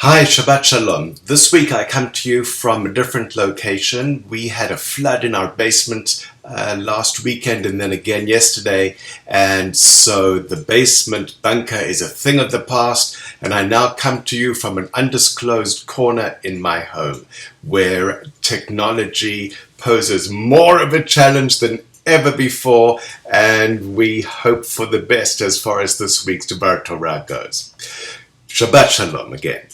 Hi, Shabbat Shalom. This week I come to you from a different location. We had a flood in our basement last weekend and then again yesterday, and so the basement bunker is a thing of the past, and I now come to you from an undisclosed corner in my home where technology poses more of a challenge than ever before, and we hope for the best as far as this week's Devar Torah goes. Shabbat Shalom again.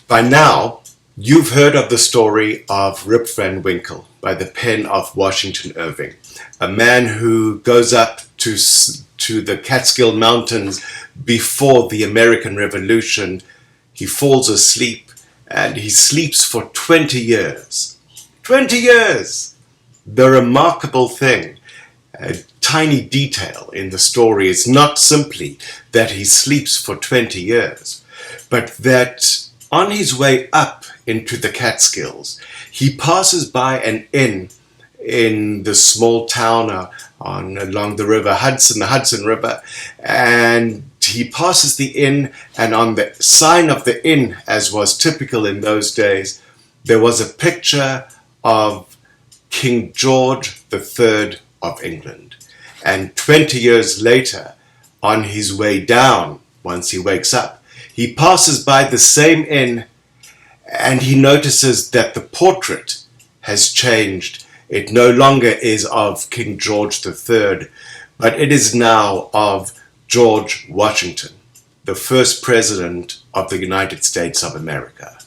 By now, you've heard of the story of Rip Van Winkle by the pen of Washington Irving, a man who goes up to the Catskill Mountains before the American Revolution. He falls asleep and he sleeps for 20 years. 20 years! The remarkable thing, a tiny detail in the story is not simply that he sleeps for 20 years, but that on his way up into the Catskills, he passes by an inn in the small town along the River Hudson, the Hudson River, and he passes the inn, and on the sign of the inn, as was typical in those days, there was a picture of King George III of England. And 20 years later, on his way down, once he wakes up, he passes by the same inn and he notices that the portrait has changed. It no longer is of King George III, but it is now of George Washington, the first president of the United States of America.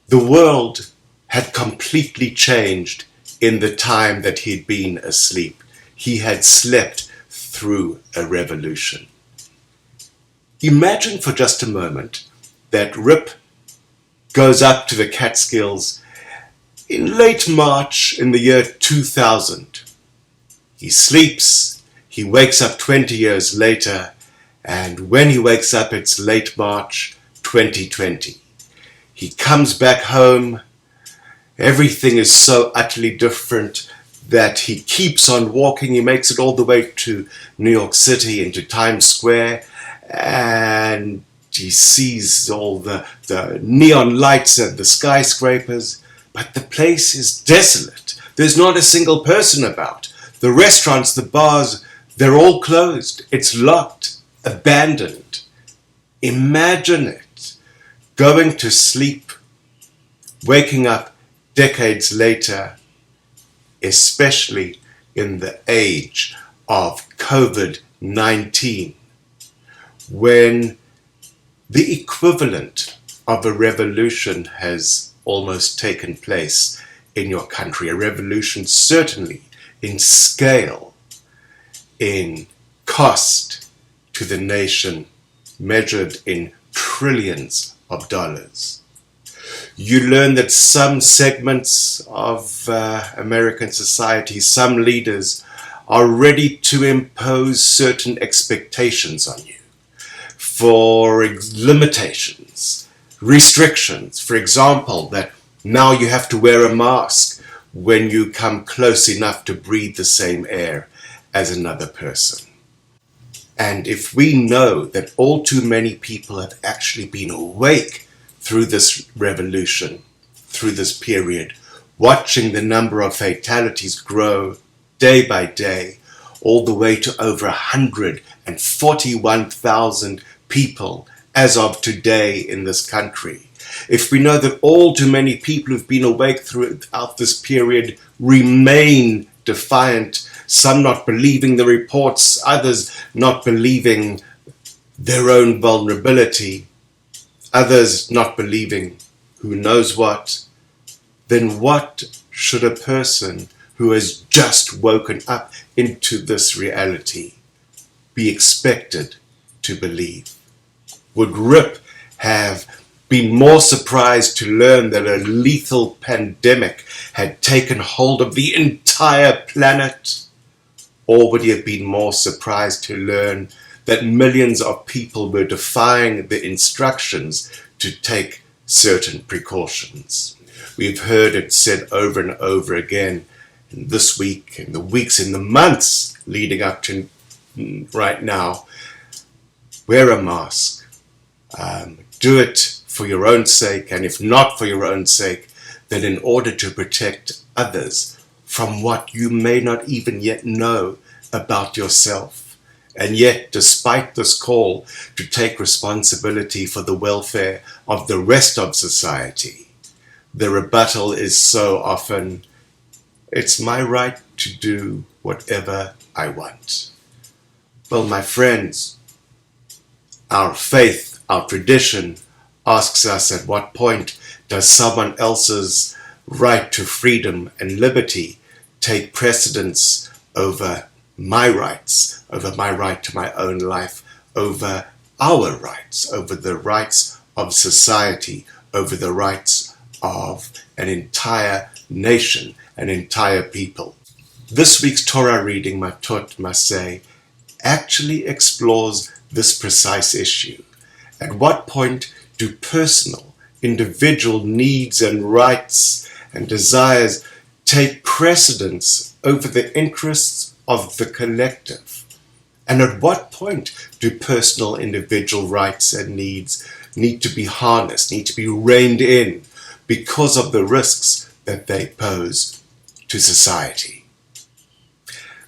The world had completely changed in the time that he'd been asleep. He had slept through a revolution. Imagine for just a moment that Rip goes up to the Catskills in late March in the year 2000. He sleeps, he wakes up 20 years later, and when he wakes up it's late March 2020. He comes back home. Everything is so utterly different that he keeps on walking. He makes it all the way to New York City, into Times Square, and he sees all the neon lights and the skyscrapers, but the place is desolate. There's not a single person about. The restaurants, the bars, they're all closed. It's locked, abandoned. Imagine it. Going to sleep, waking up decades later, especially in the age of COVID-19, when the equivalent of a revolution has almost taken place in your country, a revolution certainly in scale, in cost to the nation, measured in trillions of dollars. You learn that some segments of American society, some leaders, are ready to impose certain expectations on you for limitations, restrictions. For example, that now you have to wear a mask when you come close enough to breathe the same air as another person. And if we know that all too many people have actually been awake through this revolution, through this period, watching the number of fatalities grow day by day, all the way to over 141,000 people as of today in this country. If we know that all too many people who've been awake throughout this period remain defiant, some not believing the reports, others not believing their own vulnerability, others not believing who knows what, then what should a person who has just woken up into this reality be expected to believe? Would Rip have been more surprised to learn that a lethal pandemic had taken hold of the entire planet? Or would he have been more surprised to learn that millions of people were defying the instructions to take certain precautions? We've heard it said over and over again in this week, in the weeks, in the months leading up to right now. Wear a mask. Do it for your own sake, and if not for your own sake, then in order to protect others from what you may not even yet know about yourself. And yet, despite this call to take responsibility for the welfare of the rest of society, the rebuttal is so often, it's my right to do whatever I want. Well, my friends, our faith, our tradition asks us, at what point does someone else's right to freedom and liberty take precedence over my rights, over my right to my own life, over our rights, over the rights of society, over the rights of an entire nation, an entire people. This week's Torah reading, Matot, Masei, actually explores this precise issue. At what point do personal, individual needs and rights and desires take precedence over the interests of the collective? And at what point do personal, individual rights and needs need to be harnessed, need to be reined in because of the risks that they pose to society?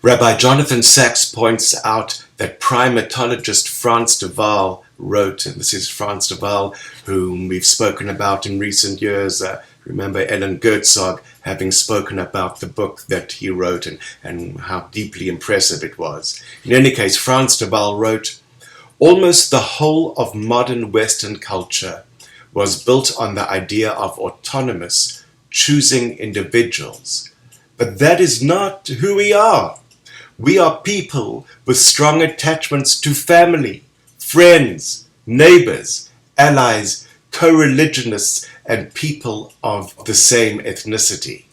Rabbi Jonathan Sachs points out that primatologist Frans de Waal wrote, and this is Frans de Waal, whom we've spoken about in recent years. Remember Ellen Gertzog having spoken about the book that he wrote and how deeply impressive it was. In any case, Frans de Waal wrote, almost the whole of modern Western culture was built on the idea of autonomous, choosing individuals. But that is not who we are. We are people with strong attachments to family, friends, neighbors, allies, co-religionists, and people of the same ethnicity.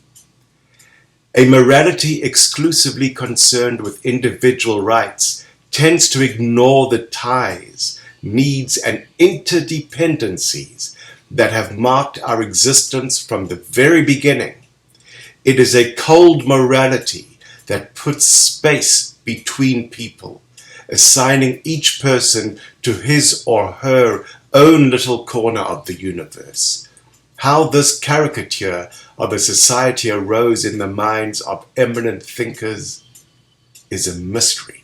A morality exclusively concerned with individual rights tends to ignore the ties, needs, and interdependencies that have marked our existence from the very beginning. It is a cold morality that puts space between people, assigning each person to his or her own little corner of the universe. How this caricature of a society arose in the minds of eminent thinkers is a mystery.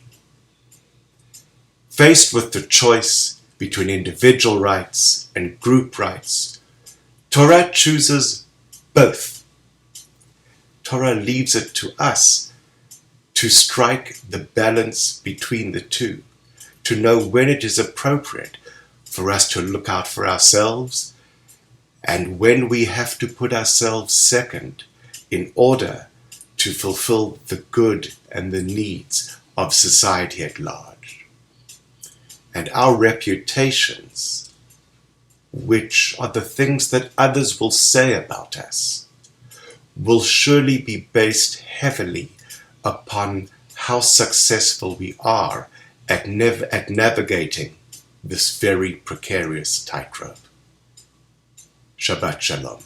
Faced with the choice between individual rights and group rights, Torah chooses both. Torah leaves it to us to strike the balance between the two, to know when it is appropriate for us to look out for ourselves and when we have to put ourselves second in order to fulfill the good and the needs of society at large. And our reputations, which are the things that others will say about us, will surely be based heavily upon how successful we are at navigating this very precarious tightrope. Shabbat Shalom.